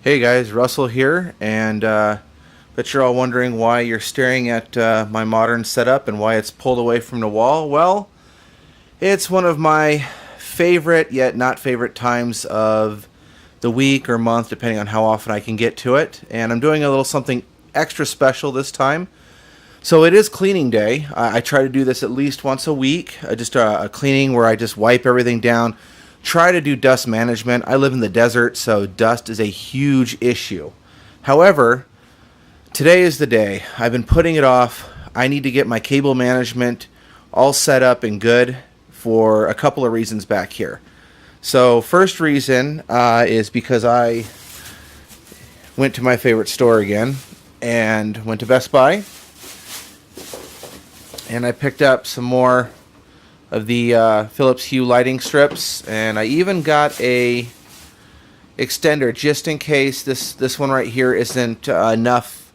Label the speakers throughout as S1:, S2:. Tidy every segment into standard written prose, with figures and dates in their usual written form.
S1: Hey guys, Russell here, and bet you're all wondering why you're staring at my modern setup and why it's pulled away from the wall. Well, it's one of my favorite yet not favorite times of the week or month, depending on how often I can get to it. And I'm doing a little something extra special this time. So it is cleaning day. I try to do this at least once a week, just a cleaning where I just wipe everything down, try to do dust management. I live in the desert, so dust is a huge issue. However, today is the day. I've been putting it off. I need to get my cable management all set up and good for a couple of reasons back here. So first reason is because I went to my favorite store again and went to Best Buy, and I picked up some more of the Philips Hue lighting strips, and I even got a extender just in case this one right here isn't enough.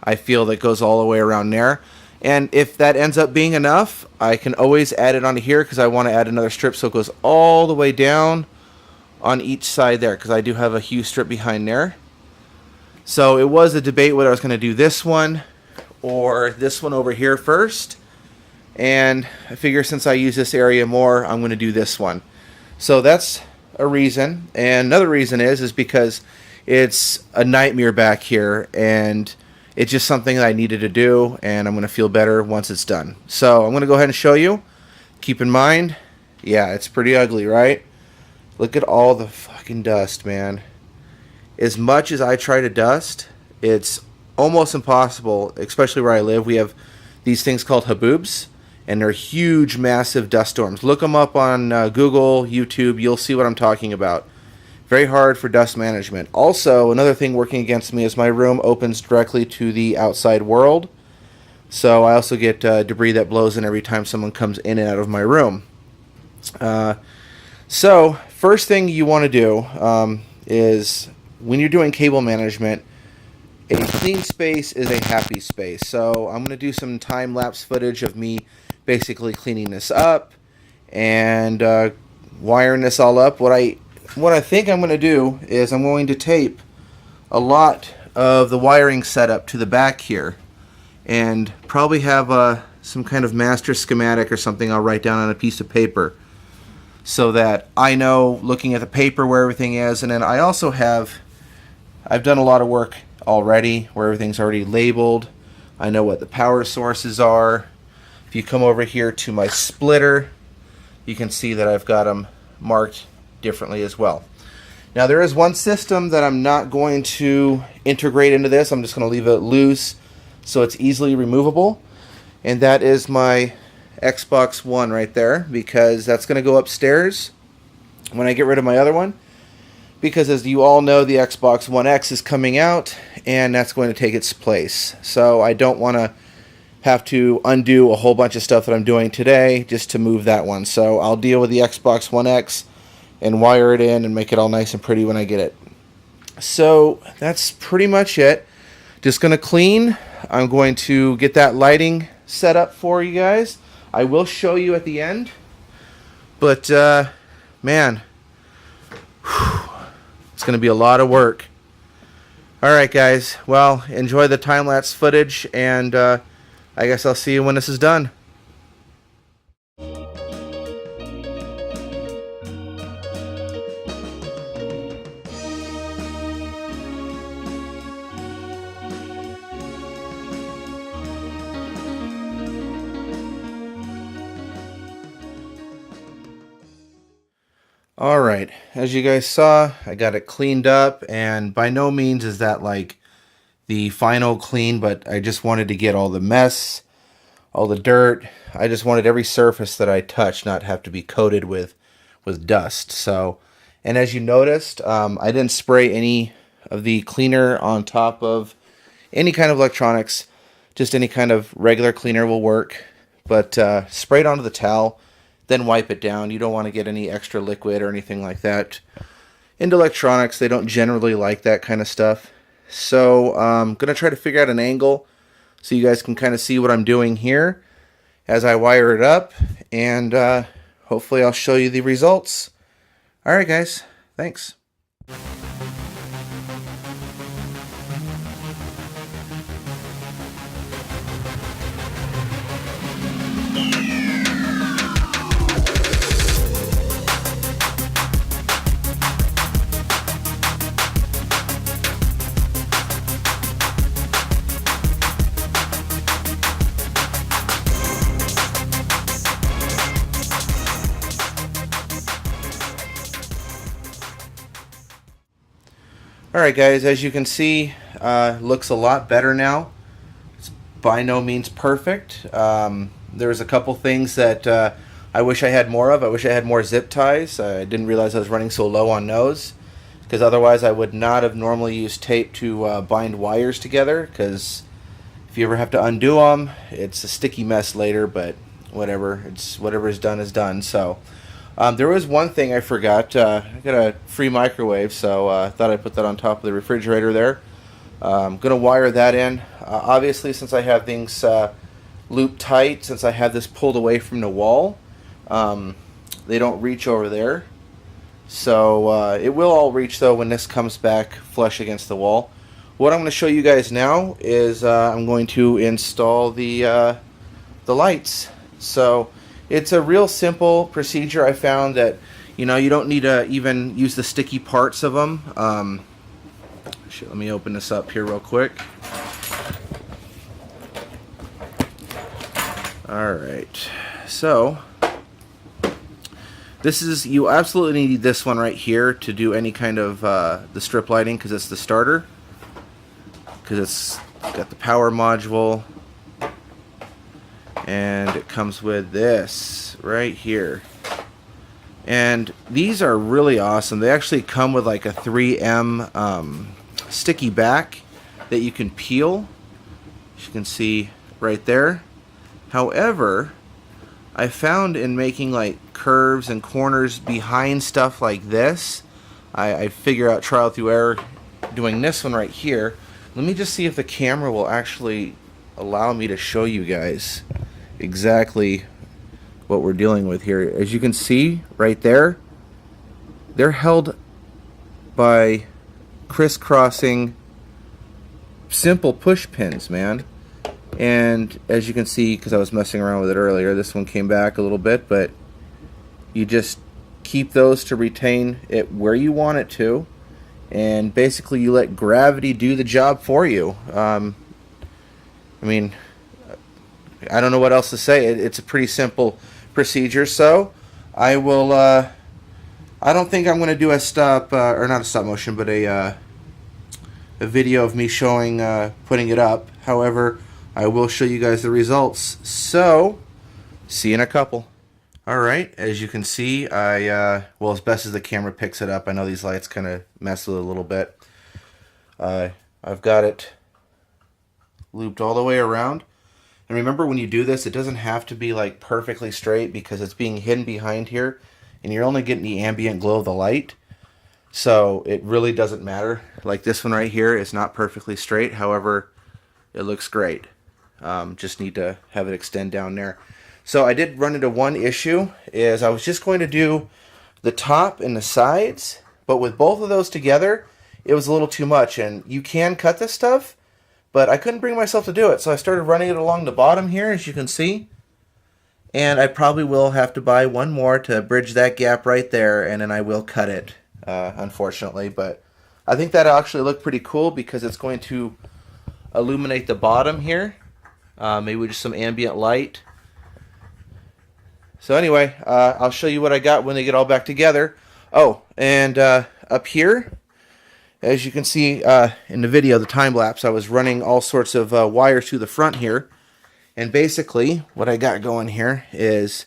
S1: I feel that goes all the way around there, and if that ends up being enough, I can always add it onto here because I want to add another strip so it goes all the way down on each side there, because I do have a Hue strip behind there. So it was a debate whether I was going to do this one or this one over here first. And I figure since I use this area more, I'm going to do this one. So that's a reason. And another reason is because it's a nightmare back here, and it's just something that I needed to do, and I'm going to feel better once it's done. So I'm going to go ahead and show you. Keep in mind, yeah, it's pretty ugly, right? Look at all the fucking dust, man. As much as I try to dust, it's almost impossible, especially where I live. We have these things called haboobs, and they're huge, massive dust storms. Look them up on Google, YouTube. You'll see what I'm talking about. Very hard for dust management. Also, another thing working against me is my room opens directly to the outside world. So I also get debris that blows in every time someone comes in and out of my room. So first thing you want to do is when you're doing cable management, a clean space is a happy space. So I'm going to do some time-lapse footage of me basically cleaning this up and wiring this all up. What I think I'm going to do is I'm going to tape a lot of the wiring setup to the back here, and probably have some kind of master schematic or something I'll write down on a piece of paper so that I know, looking at the paper, where everything is. And then I also I've done a lot of work already where everything's already labeled. I know what the power sources are. If you come over here to my splitter, you can see that I've got them marked differently as well. Now there is one system that I'm not going to integrate into this. I'm just going to leave it loose so it's easily removable, and that is my Xbox One right there, because that's going to go upstairs when I get rid of my other one, because as you all know, the Xbox One X is coming out, and that's going to take its place. So I don't want to have to undo a whole bunch of stuff that I'm doing today just to move that one. So I'll deal with the Xbox One X and wire it in and make it all nice and pretty when I get it. So that's pretty much it. Just going to clean. I'm going to get that lighting set up for you guys. I will show you at the end. But, man, it's going to be a lot of work. Alright guys, well, enjoy the time-lapse footage, and I guess I'll see you when this is done. Alright, as you guys saw, I got it cleaned up, and by no means is that like the final clean, but I just wanted to get all the mess, all the dirt. I just wanted every surface that I touch not have to be coated with dust. So, and as you noticed, I didn't spray any of the cleaner on top of any kind of electronics. Just any kind of regular cleaner will work, but spray it onto the towel, then wipe it down. You don't want to get any extra liquid or anything like that into electronics. They don't generally like that kind of stuff. So I'm going to try to figure out an angle so you guys can kind of see what I'm doing here as I wire it up, and hopefully I'll show you the results. Alright guys, thanks. Alright guys, as you can see, looks a lot better now. It's by no means perfect. There's a couple things that I wish I had more of. I wish I had more zip ties. I didn't realize I was running so low on nose, because otherwise I would not have normally used tape to bind wires together, because if you ever have to undo them, it's a sticky mess later, but whatever. It's whatever is done is done. So there was one thing I forgot. I got a free microwave, so I thought I'd put that on top of the refrigerator there. I'm going to wire that in. Obviously, since I have things looped tight, since I have this pulled away from the wall, they don't reach over there. So it will all reach, though, when this comes back flush against the wall. What I'm going to show you guys now is I'm going to install the lights. So it's a real simple procedure. I found that you don't need to even use the sticky parts of them. Let me open this up here real quick. Alright, so you absolutely need this one right here to do any kind of the strip lighting, because it's the starter, because it's got the power module, and it comes with this right here. And these are really awesome. They actually come with like a 3M sticky back that you can peel, as you can see right there. However, I found in making like curves and corners behind stuff like this, I figure out trial through error doing this one right here. Let me just see if the camera will actually allow me to show you guys exactly what we're dealing with here. As you can see right there, they're held by crisscrossing simple push pins, man. And as you can see, because I was messing around with it earlier, this one came back a little bit, but you just keep those to retain it where you want it to, and basically you let gravity do the job for you. I mean, I don't know what else to say. It's a pretty simple procedure. So I will I don't think I'm going to do a stop or not a stop motion, but a video of me showing putting it up. However, I will show you guys the results. So see you in a couple. Alright, as you can see, well, as best as the camera picks it up, I know these lights kind of mess with it a little bit. I've got it looped all the way around. And remember, when you do this, it doesn't have to be like perfectly straight, because it's being hidden behind here, and you're only getting the ambient glow of the light. So it really doesn't matter. Like this one right here is not perfectly straight, however, it looks great. Just need to have it extend down there. So I did run into one issue, is I was just going to do the top and the sides, but with both of those together, it was a little too much. And you can cut this stuff, but I couldn't bring myself to do it. So I started running it along the bottom here, as you can see. And I probably will have to buy one more to bridge that gap right there, and then I will cut it, unfortunately. But I think that'll actually look pretty cool, because it's going to illuminate the bottom here. Maybe with just some ambient light. So anyway, I'll show you what I got when they get all back together. Oh, and up here, as you can see in the video, the time lapse, I was running all sorts of wires through the front here. And basically, what I got going here is,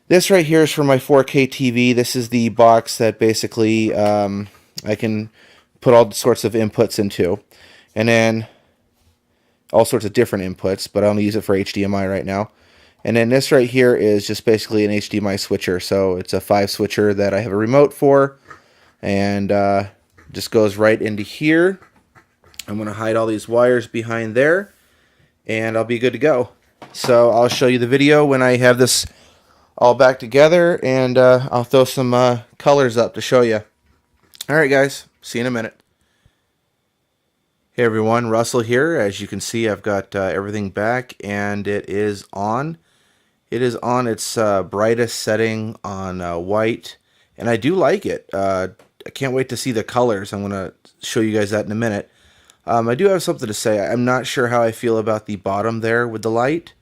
S1: this right here is for my 4K TV. This is the box that basically I can put all sorts of inputs into. And then all sorts of different inputs, but I only use it for HDMI right now. And then this right here is just basically an HDMI switcher. So it's a 5 switcher that I have a remote for, and just goes right into here. I'm going to hide all these wires behind there, and I'll be good to go. So I'll show you the video when I have this all back together, and I'll throw some colors up to show you. Alright guys, see you in a minute. Hey everyone, Russell here. As you can see, I've got everything back, and it is on. It is on its brightest setting on white, and I do like it. I can't wait to see the colors. I'm going to show you guys that in a minute. I do have something to say. I'm not sure how I feel about the bottom there with the light,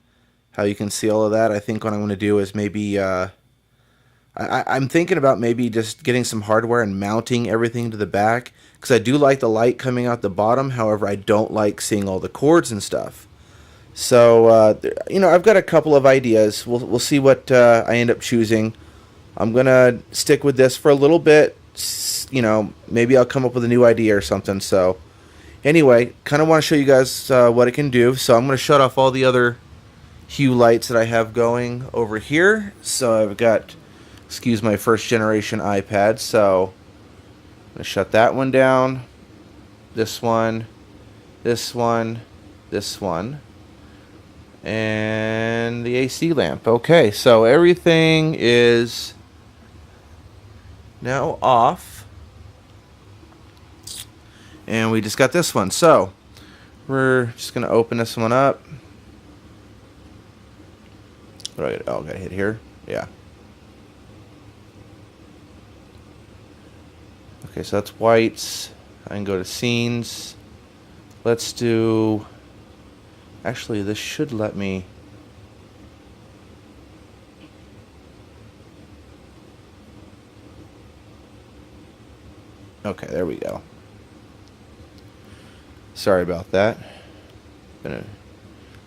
S1: how you can see all of that. I think what I'm going to do is maybe, I'm thinking about maybe just getting some hardware and mounting everything to the back, because I do like the light coming out the bottom. However, I don't like seeing all the cords and stuff. So, you know, I've got a couple of ideas. We'll see what I end up choosing. I'm going to stick with this for a little bit. You know, maybe I'll come up with a new idea or something. So, anyway, kind of want to show you guys what it can do. So, I'm going to shut off all the other hue lights that I have going over here. So, I've got, excuse my first generation iPad. So, I'm going to shut that one down. This one, this one, this one. And the AC lamp. Okay, so everything is now off. And we just got this one. So we're just going to open this one up. What do I got? Oh, I got to hit here. Yeah. Okay, so that's whites. I can go to scenes. Let's do... Actually, this should let me... Okay, there we go. Sorry about that.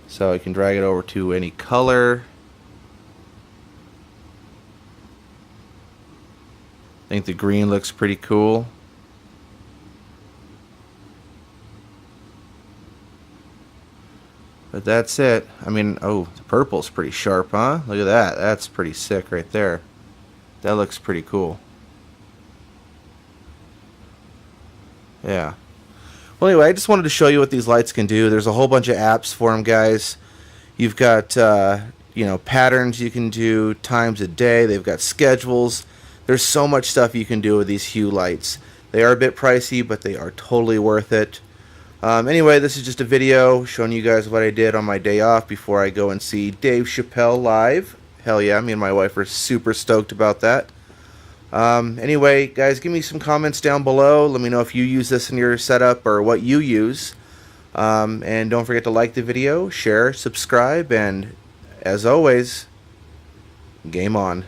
S1: So I can drag it over to any color. I think the green looks pretty cool. But that's it. I mean, oh, the purple's pretty sharp, huh? Look at that. That's pretty sick right there. That looks pretty cool. Yeah. Well, anyway, I just wanted to show you what these lights can do. There's a whole bunch of apps for them, guys. You've got, you know, patterns you can do, times a day. They've got schedules. There's so much stuff you can do with these hue lights. They are a bit pricey, but they are totally worth it. Anyway, this is just a video showing you guys what I did on my day off before I go and see Dave Chappelle live. Hell yeah, me and my wife are super stoked about that. Anyway, guys, give me some comments down below. Let me know if you use this in your setup or what you use. And don't forget to like the video, share, subscribe, and as always, game on.